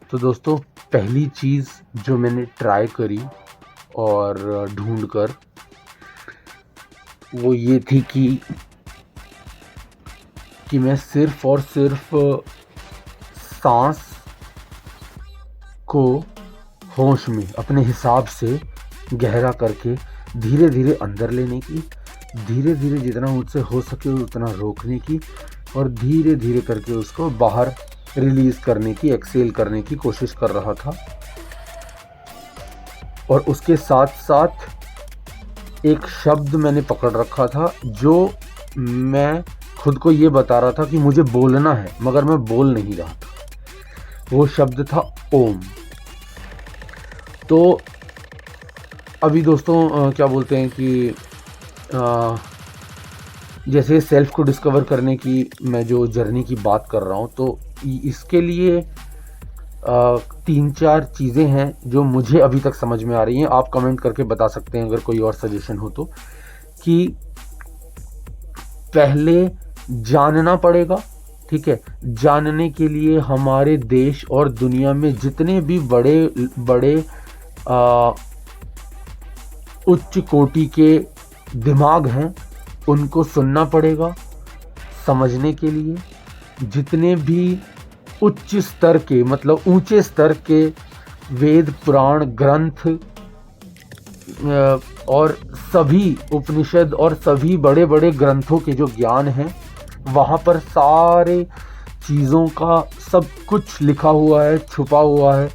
तो दोस्तों, पहली चीज़ जो मैंने ट्राई करी और ढूंढ कर, वो ये थी कि मैं सिर्फ और सिर्फ सांस को होश में अपने हिसाब से गहरा करके धीरे धीरे अंदर लेने की, धीरे धीरे जितना मुझसे हो सके उतना रोकने की, और धीरे धीरे करके उसको बाहर रिलीज़ करने की, एक्सेल करने की कोशिश कर रहा था। और उसके साथ साथ एक शब्द मैंने पकड़ रखा था जो मैं खुद को ये बता रहा था कि मुझे बोलना है, मगर मैं बोल नहीं रहा था। वो शब्द था ओम। तो अभी दोस्तों क्या बोलते हैं कि जैसे सेल्फ को डिस्कवर करने की मैं जो जर्नी की बात कर रहा हूँ, तो इसके लिए 3-4 चीज़ें हैं जो मुझे अभी तक समझ में आ रही हैं। आप कमेंट करके बता सकते हैं अगर कोई और सजेशन हो तो। कि पहले जानना पड़ेगा, ठीक है। जानने के लिए हमारे देश और दुनिया में जितने भी बड़े बड़े उच्च कोटि के दिमाग हैं उनको सुनना पड़ेगा समझने के लिए। जितने भी उच्च स्तर के, मतलब ऊंचे स्तर के वेद पुराण ग्रंथ और सभी उपनिषद और सभी बड़े बड़े ग्रंथों के जो ज्ञान हैं, वहाँ पर सारे चीज़ों का सब कुछ लिखा हुआ है, छुपा हुआ है।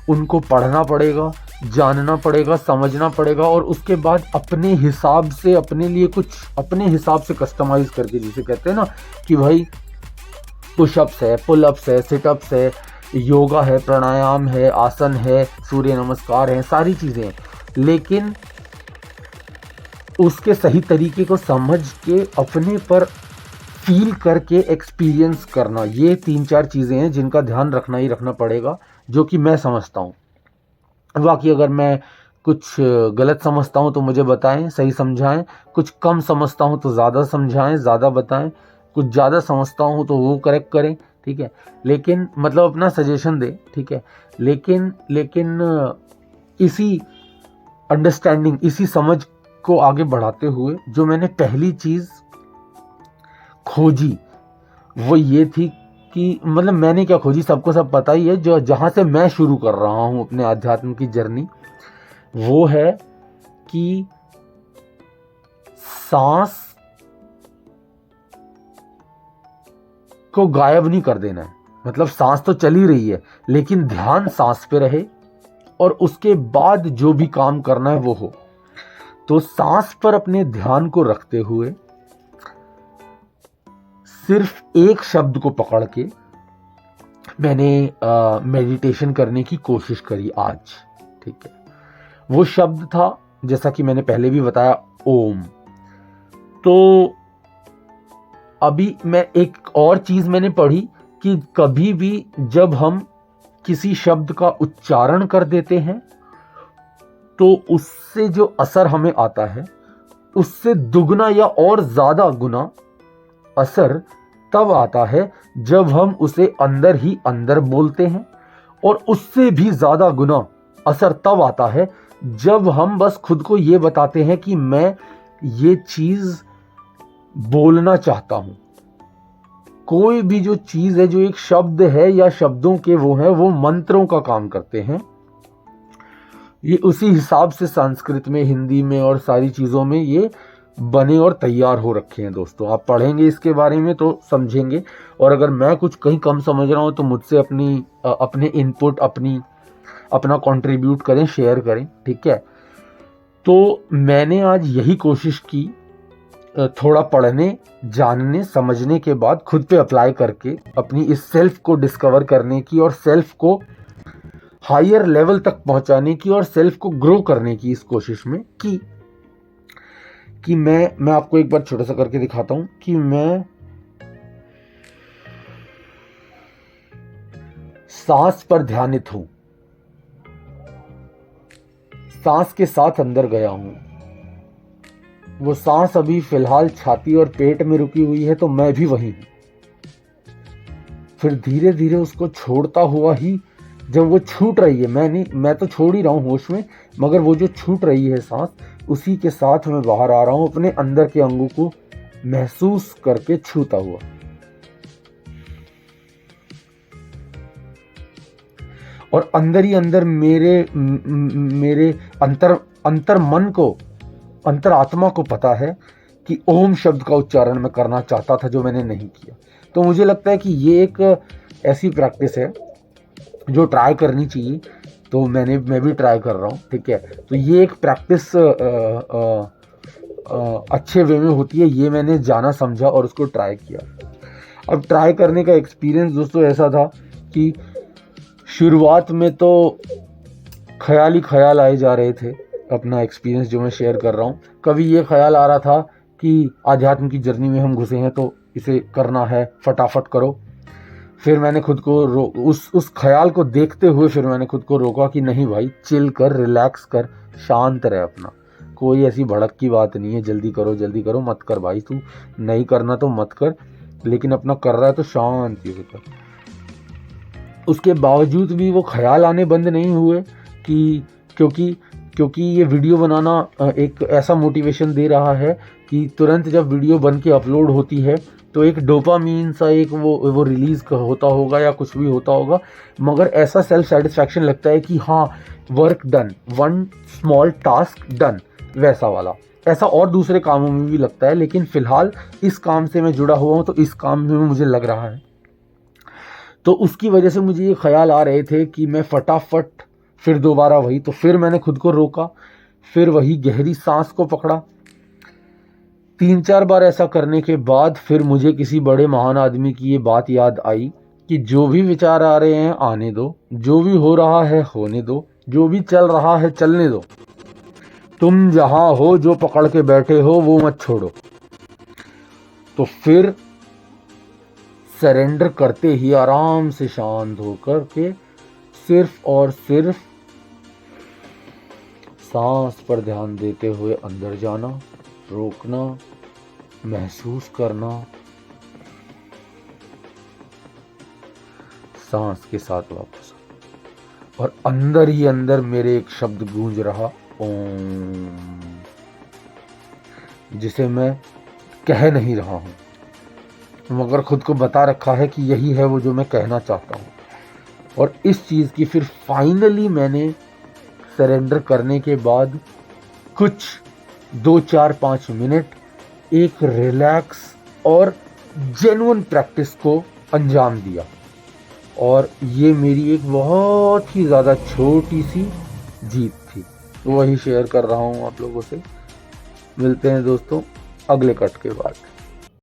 उनको पढ़ना पड़ेगा, जानना पड़ेगा, समझना पड़ेगा, और उसके बाद अपने हिसाब से अपने लिए कुछ अपने हिसाब से कस्टमाइज करके, जिसे कहते हैं ना कि भाई पुशअप्स है, पुलअप्स है, सिटअप्स है, योगा है, प्राणायाम है, आसन है, सूर्य नमस्कार है, सारी चीज़ें हैं। लेकिन उसके सही तरीके को समझ के अपने पर फील करके एक्सपीरियंस करना, ये 3-4 चीज़ें हैं जिनका ध्यान रखना ही रखना पड़ेगा, जो कि मैं समझता हूँ। बाकी अगर मैं कुछ गलत समझता हूँ तो मुझे बताएं, सही समझाएं। कुछ कम समझता हूँ तो ज़्यादा समझाएं, ज़्यादा बताएं। कुछ ज़्यादा समझता हूँ तो वो करेक्ट करें, ठीक है। लेकिन मतलब अपना सजेशन दें, ठीक है। लेकिन इसी अंडरस्टैंडिंग, इसी समझ को आगे बढ़ाते हुए जो मैंने पहली चीज़ खोजी वो ये थी कि, मतलब मैंने क्या खोजी सबको सब पता ही है, जो जहाँ से मैं शुरू कर रहा हूँ अपने आध्यात्म की जर्नी, वो है कि सांस को गायब नहीं कर देना है। मतलब सांस तो चल ही रही है, लेकिन ध्यान सांस पे रहे और उसके बाद जो भी काम करना है वो हो। तो सांस पर अपने ध्यान को रखते हुए सिर्फ एक शब्द को पकड़ के मैंने मेडिटेशन करने की कोशिश करी आज, ठीक है। वो शब्द था, जैसा कि मैंने पहले भी बताया, ओम। तो अभी मैं एक और चीज मैंने पढ़ी कि कभी भी जब हम किसी शब्द का उच्चारण कर देते हैं तो उससे जो असर हमें आता है उससे दुगना या और ज्यादा गुना असर तब आता है जब हम उसे अंदर ही अंदर बोलते हैं, और उससे भी ज्यादा गुना असर तब आता है जब हम बस खुद को ये बताते हैं कि मैं ये चीज बोलना चाहता हूं। कोई भी जो चीज है, जो एक शब्द है या शब्दों के वो है, वो मंत्रों का काम करते हैं। ये उसी हिसाब से संस्कृत में, हिंदी में और सारी चीजों में ये बने और तैयार हो रखे हैं। दोस्तों, आप पढ़ेंगे इसके बारे में तो समझेंगे, और अगर मैं कुछ कहीं कम समझ रहा हूं तो मुझसे अपने इनपुट, अपना कंट्रीब्यूट करें, शेयर करें, ठीक है। तो मैंने आज यही कोशिश की, थोड़ा पढ़ने, जानने, समझने के बाद खुद पे अप्लाई करके अपनी इस सेल्फ को डिस्कवर करने की और सेल्फ को हायर लेवल तक पहुंचाने की और सेल्फ को ग्रो करने की इस कोशिश में कि मैं आपको एक बार छोटा सा करके दिखाता हूं कि मैं सांस पर ध्यानित हूं, सांस के साथ अंदर गया हूं। वो सांस अभी फिलहाल छाती और पेट में रुकी हुई है, तो मैं भी वहीं हूं। फिर धीरे धीरे उसको छोड़ता हुआ ही जब वो छूट रही है, मैं तो छोड़ ही रहा हूँ होश में, मगर वो जो छूट रही है सांस, उसी के साथ मैं बाहर आ रहा हूँ अपने अंदर के अंगों को महसूस करके छूता हुआ। और अंदर ही अंदर मेरे अंतर मन को, अंतर आत्मा को पता है कि ओम शब्द का उच्चारण मैं करना चाहता था, जो मैंने नहीं किया। तो मुझे लगता है कि ये एक ऐसी प्रैक्टिस है जो ट्राई करनी चाहिए। तो मैं भी ट्राई कर रहा हूँ, ठीक है। तो ये एक प्रैक्टिस अच्छे वे में होती है, ये मैंने जाना समझा और उसको ट्राई किया। अब ट्राई करने का एक्सपीरियंस दोस्तों ऐसा था कि शुरुआत में तो ख्याल ही ख्याल आए जा रहे थे। अपना एक्सपीरियंस जो मैं शेयर कर रहा हूँ, कभी ये ख्याल आ रहा था कि आध्यात्म की जर्नी में हम घुसे हैं तो इसे करना है, फटाफट करो। फिर मैंने खुद को उस ख्याल को देखते हुए फिर मैंने खुद को रोका कि नहीं भाई, चिल कर, रिलैक्स कर, शांत रहे अपना, कोई ऐसी भड़क की बात नहीं है, जल्दी करो मत कर भाई, तू नहीं करना तो मत कर, लेकिन अपना कर रहा है तो शांति से कर। उसके बावजूद भी वो ख्याल आने बंद नहीं हुए कि क्योंकि ये वीडियो बनाना एक ऐसा मोटिवेशन दे रहा है कि तुरंत जब वीडियो बन के अपलोड होती है तो एक डोपामीन सा एक वो रिलीज होता होगा या कुछ भी होता होगा, मगर ऐसा सेल्फ सेटिस्फैक्शन लगता है कि हाँ, work done, one small task done, वैसा वाला। ऐसा और दूसरे कामों में भी लगता है, लेकिन फिलहाल इस काम से मैं जुड़ा हुआ हूँ तो इस काम में मुझे लग रहा है। तो उसकी वजह से मुझे ये ख्याल आ रहे थे कि मैं फटाफट फिर दोबारा वही। तो फिर मैंने खुद को रोका, फिर वही गहरी सांस को पकड़ा। 3-4 बार ऐसा करने के बाद फिर मुझे किसी बड़े महान आदमी की ये बात याद आई कि जो भी विचार आ रहे हैं आने दो, जो भी हो रहा है होने दो, जो भी चल रहा है चलने दो, तुम जहां हो जो पकड़ के बैठे हो वो मत छोड़ो। तो फिर सरेंडर करते ही आराम से शांत होकर के सिर्फ और सिर्फ सांस पर ध्यान देते हुए अंदर जाना, रोकना, महसूस करना, सांस के साथ वापस। और अंदर ही अंदर मेरे एक शब्द गूंज रहा, ओम, जिसे मैं कह नहीं रहा हूं, मगर खुद को बता रखा है कि यही है वो जो मैं कहना चाहता हूँ। और इस चीज़ की फिर फाइनली मैंने सरेंडर करने के बाद कुछ 2-4-5 मिनट एक रिलैक्स और जेन्युइन प्रैक्टिस को अंजाम दिया। और ये मेरी एक बहुत ही ज़्यादा छोटी सी जीत थी, वही शेयर कर रहा हूँ आप लोगों से। मिलते हैं दोस्तों अगले कट के बाद।